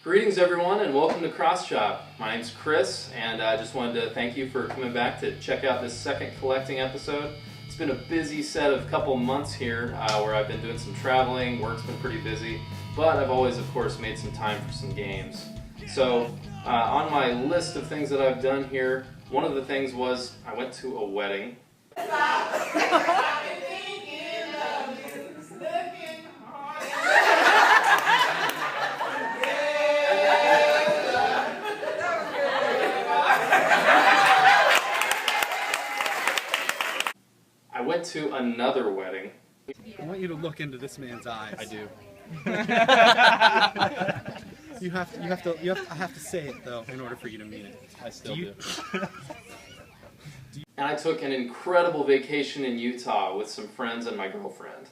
Greetings everyone and welcome to Cross Shop. My name's Chris and I just wanted to thank you for coming back to check out this second collecting episode. It's been a busy set of couple months here where I've been doing some traveling, work's been pretty busy, but I've always of course made some time for some games. So on my list of things that I've done here, one of the things was I went to a wedding. I went to another wedding. I want you to look into this man's eyes. I do. I have to say it though in order for you to mean it. I still do. And I took an incredible vacation in Utah with some friends and my girlfriend.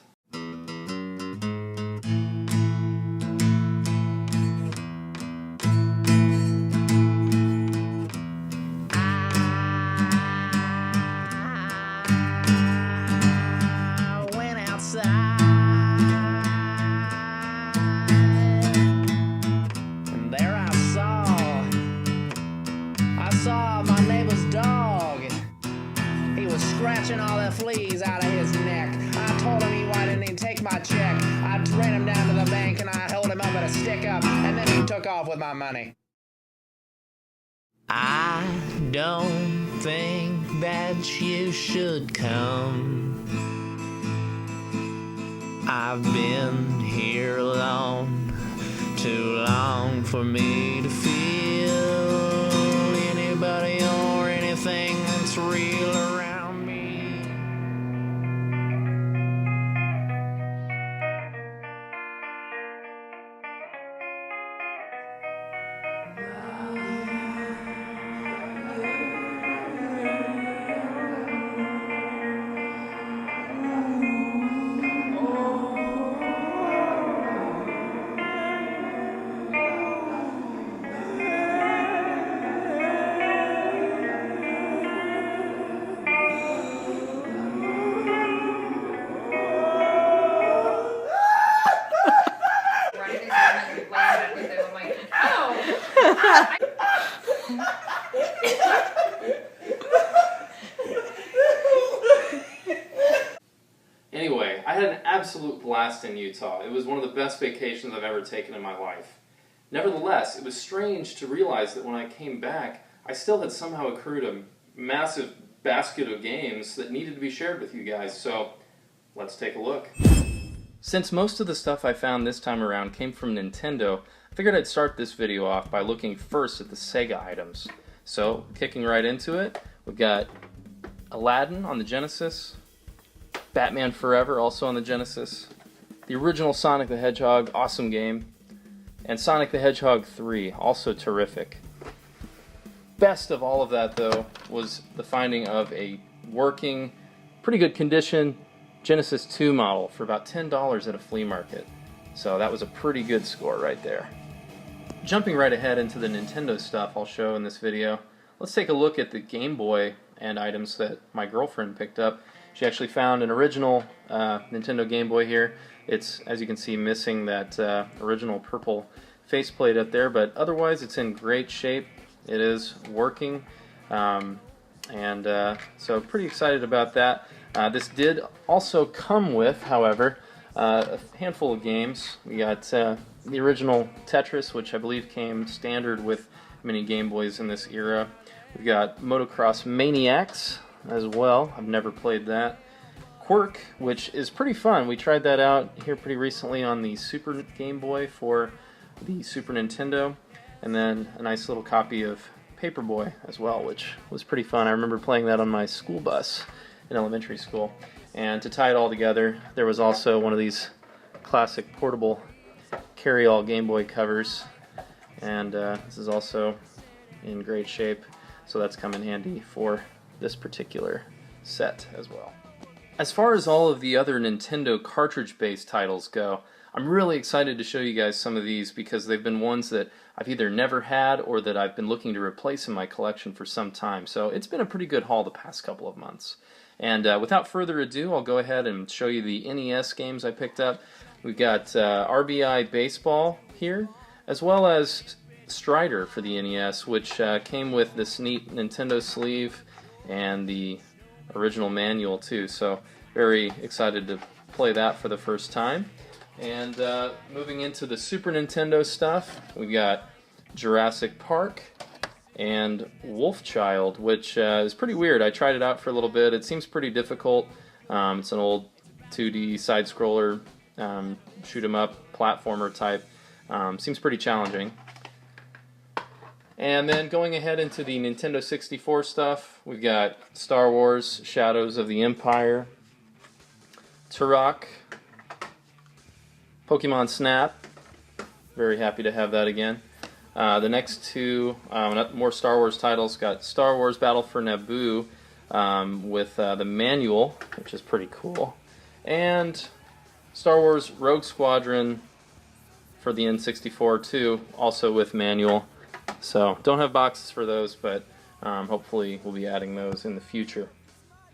Scratching all the fleas out of his neck. I told him why didn't he take my check? I ran him down to the bank and I held him up at a stick up, and then he took off with my money. I don't think that you should come. I've been here too long for me to feel anybody or anything that's real around. Anyway, I had an absolute blast in Utah. It was one of the best vacations I've ever taken in my life. Nevertheless, it was strange to realize that when I came back, I still had somehow accrued a massive basket of games that needed to be shared with you guys, so let's take a look. Since most of the stuff I found this time around came from Nintendo, I figured I'd start this video off by looking first at the Sega items. So, kicking right into it, we've got Aladdin on the Genesis, Batman Forever also on the Genesis, the original Sonic the Hedgehog, awesome game, and Sonic the Hedgehog 3, also terrific. Best of all of that though was the finding of a working, pretty good condition Genesis 2 model for about $10 at a flea market. So that was a pretty good score right there. Jumping right ahead into the Nintendo stuff I'll show in this video, let's take a look at the Game Boy and items that my girlfriend picked up. She actually found an original Nintendo Game Boy here. It's, as you can see, missing that original purple faceplate up there, but otherwise it's in great shape. It is working, so pretty excited about that. This did also come with, however, a handful of games. We got the original Tetris, which I believe came standard with many Game Boys in this era. We've got Motocross Maniacs as well. I've never played that. Quirk, which is pretty fun. We tried that out here pretty recently on the Super Game Boy for the Super Nintendo. And then a nice little copy of Paperboy as well, which was pretty fun. I remember playing that on my school bus in elementary school. And to tie it all together, there was also one of these classic portable carry-all Game Boy covers. And this is also in great shape, so that's come in handy for this particular set as well. As far as all of the other Nintendo cartridge-based titles go, I'm really excited to show you guys some of these because they've been ones that I've either never had or that I've been looking to replace in my collection for some time. So it's been a pretty good haul the past couple of months. And without further ado, I'll go ahead and show you the NES games I picked up. We've got RBI Baseball here. as well as Strider for the NES, which came with this neat Nintendo sleeve and the original manual too, so very excited to play that for the first time. And moving into the Super Nintendo stuff, we've got Jurassic Park and Wolfchild, which is pretty weird. I tried it out for a little bit. It seems pretty difficult. It's an old 2D side-scroller, shoot-'em-up, platformer type. Seems pretty challenging. And then going ahead into the Nintendo 64 stuff, we've got Star Wars Shadows of the Empire, Turok, Pokemon Snap, very happy to have that again. The next two, more Star Wars titles, got Star Wars Battle for Naboo with the manual, which is pretty cool, and Star Wars Rogue Squadron for the N64 too, also with manual. So don't have boxes for those, but hopefully we'll be adding those in the future.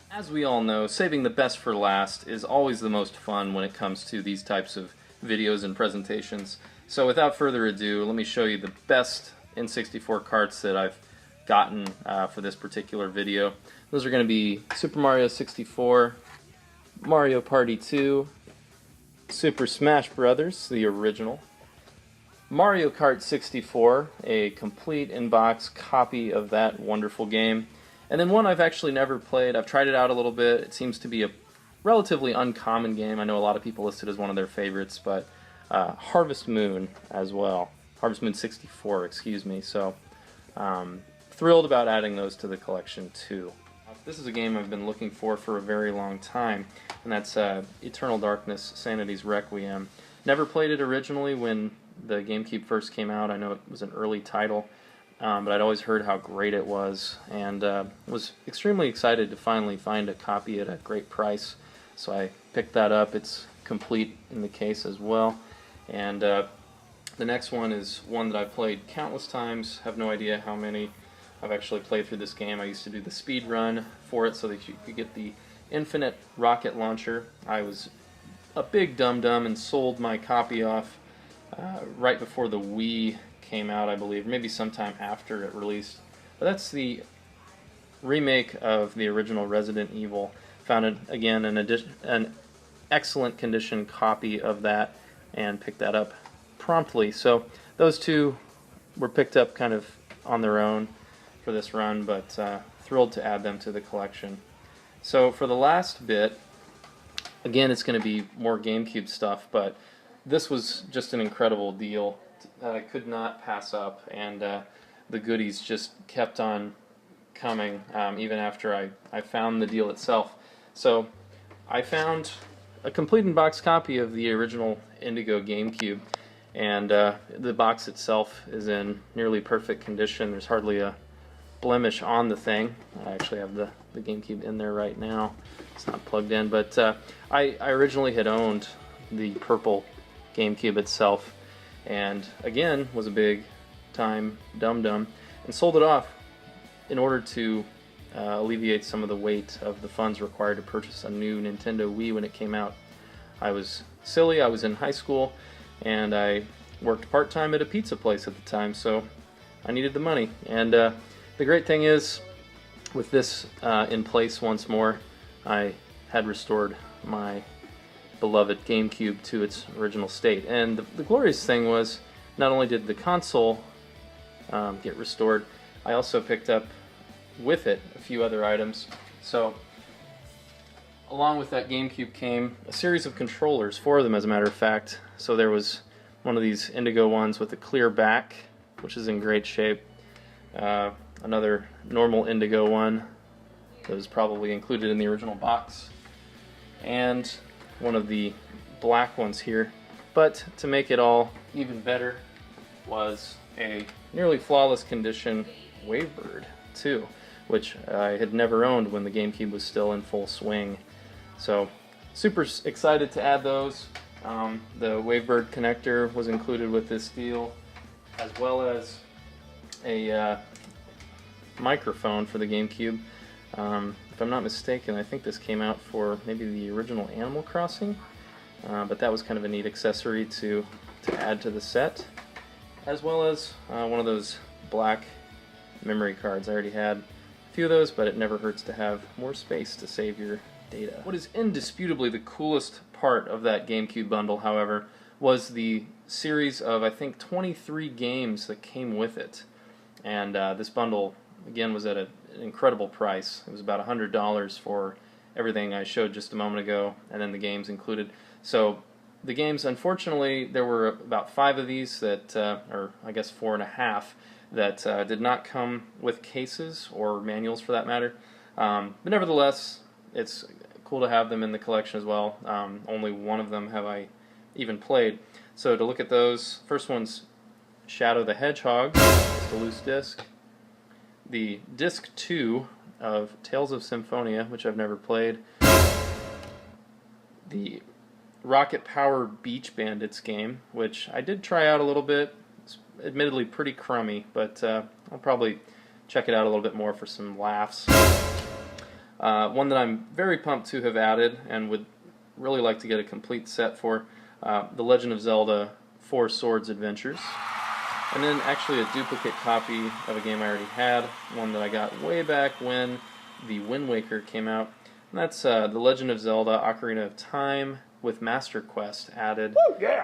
As we all know, saving the best for last is always the most fun when it comes to these types of videos and presentations. So without further ado, let me show you the best N64 carts that I've gotten for this particular video. Those are going to be Super Mario 64, Mario Party 2, Super Smash Bros., the original, Mario Kart 64, a complete in-box copy of that wonderful game, and then one I've actually never played. I've tried it out a little bit. It seems to be a relatively uncommon game. I know a lot of people list it as one of their favorites, but Harvest Moon as well. Harvest Moon 64, excuse me. So thrilled about adding those to the collection too. This is a game I've been looking for a very long time, and that's Eternal Darkness, Sanity's Requiem. Never played it originally when the GameCube first came out. I know it was an early title, but I'd always heard how great it was, and was extremely excited to finally find a copy at a great price. So I picked that up. It's complete in the case as well. And the next one is one that I've played countless times. Have no idea how many I've actually played through this game. I used to do the speed run for it so that you could get the infinite rocket launcher. I was a big dum-dum and sold my copy off right before the Wii came out, I believe, maybe sometime after it released. But that's the remake of the original Resident Evil. Found it again an excellent condition copy of that and picked that up promptly. So those two were picked up kind of on their own for this run, but thrilled to add them to the collection. So for the last bit, again, it's going to be more GameCube stuff, but this was just an incredible deal that I could not pass up, and the goodies just kept on coming even after I found the deal itself. So I found a complete in-box copy of the original Indigo GameCube, and the box itself is in nearly perfect condition. There's hardly a blemish on the thing. I actually have the GameCube in there right now. It's not plugged in, but I originally had owned the purple GameCube itself, and again was a big time dum-dum, and sold it off in order to alleviate some of the weight of the funds required to purchase a new Nintendo Wii when it came out. I was silly, I was in high school, and I worked part-time at a pizza place at the time, so I needed the money. And the great thing is, with this in place once more, I had restored my beloved GameCube to its original state. And the glorious thing was, not only did the console get restored, I also picked up with it a few other items. So along with that GameCube came a series of controllers, 4 of them as a matter of fact. So there was one of these Indigo ones with a clear back, which is in great shape. Another normal Indigo one that was probably included in the original box, and one of the black ones here. But to make it all even better was a nearly flawless condition Wavebird 2, which I had never owned when the GameCube was still in full swing. So super excited to add those. The Wavebird connector was included with this deal, as well as a microphone for the GameCube. If I'm not mistaken, I think this came out for maybe the original Animal Crossing, but that was kind of a neat accessory to add to the set. as well as one of those black memory cards. I already had a few of those, but it never hurts to have more space to save your data. What is indisputably the coolest part of that GameCube bundle, however, was the series of, I think, 23 games that came with it. And this bundle, again, was at an incredible price. It was about $100 for everything I showed just a moment ago, and then the games included. So the games, unfortunately, there were about 5 of these that, or I guess 4.5, that did not come with cases or manuals for that matter. But nevertheless, it's cool to have them in the collection as well. Only one of them have I even played. So to look at those, first one's Shadow the Hedgehog, just a loose disc. The disc 2 of Tales of Symphonia, which I've never played. The Rocket Power Beach Bandits game, which I did try out a little bit. It's admittedly pretty crummy, but I'll probably check it out a little bit more for some laughs. One that I'm very pumped to have added and would really like to get a complete set for, The Legend of Zelda 4 Swords Adventures. And then actually a duplicate copy of a game I already had, one that I got way back when the Wind Waker came out. And that's The Legend of Zelda Ocarina of Time with Master Quest added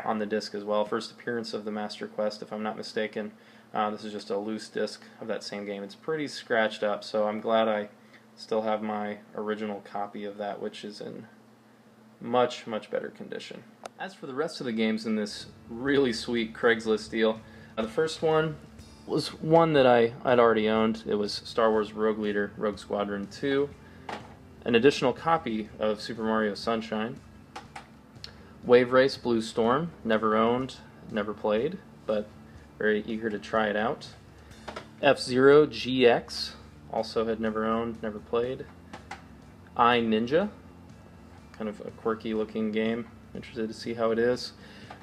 on the disc as well. First appearance of the Master Quest, if I'm not mistaken. This is just a loose disc of that same game. It's pretty scratched up, so I'm glad I still have my original copy of that, which is in much, much better condition. As for the rest of the games in this really sweet Craigslist deal, the first one was one that I'd already owned. It was Star Wars Rogue Leader Rogue Squadron 2, an additional copy of Super Mario Sunshine, Wave Race Blue Storm, never owned, never played, but very eager to try it out. F-Zero GX, also had never owned, never played. I Ninja, kind of a quirky looking game, interested to see how it is.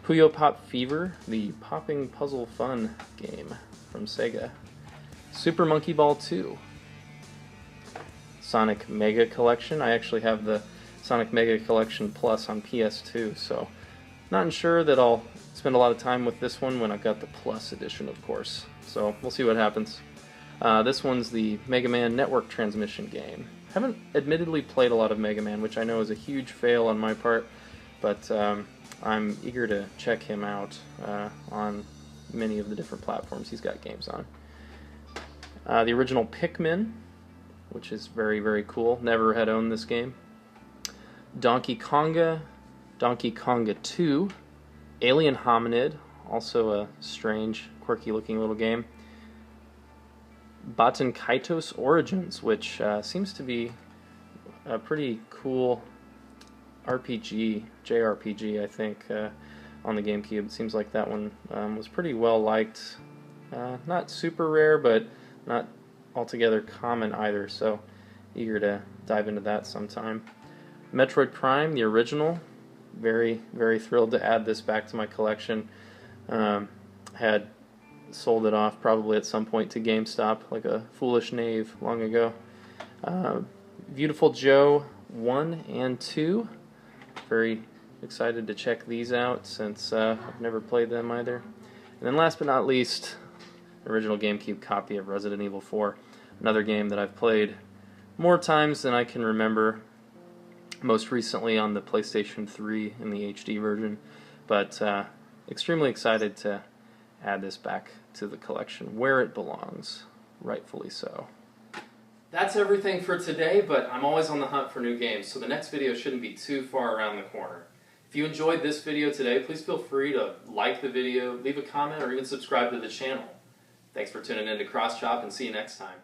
Puyo Pop Fever, the popping puzzle fun game from Sega. Super Monkey Ball 2. Sonic Mega Collection. I actually have the Sonic Mega Collection Plus on PS2, so not sure that I'll spend a lot of time with this one when I've got the Plus edition, of course. So we'll see what happens. This one's the Mega Man Network Transmission game. Haven't admittedly played a lot of Mega Man, which I know is a huge fail on my part, but I'm eager to check him out on many of the different platforms he's got games on. The original Pikmin, which is very, very cool. Never had owned this game. Donkey Konga 2, Alien Hominid, also a strange, quirky looking little game. Baten Kaitos Origins, which seems to be a pretty cool RPG, JRPG, I think, on the GameCube. It seems like that one was pretty well liked. Not super rare, but not altogether common either, so eager to dive into that sometime. Metroid Prime, the original, very, very thrilled to add this back to my collection. Had sold it off probably at some point to GameStop, like a foolish knave long ago. Beautiful Joe 1 and 2. Very excited to check these out since I've never played them either. And then last but not least, original GameCube copy of Resident Evil 4. Another game that I've played more times than I can remember. Most recently on the PlayStation 3 in the HD version. But extremely excited to add this back to the collection where it belongs, rightfully so. That's everything for today, but I'm always on the hunt for new games, so the next video shouldn't be too far around the corner. If you enjoyed this video today, please feel free to like the video, leave a comment, or even subscribe to the channel. Thanks for tuning in to Cross Chop, and see you next time.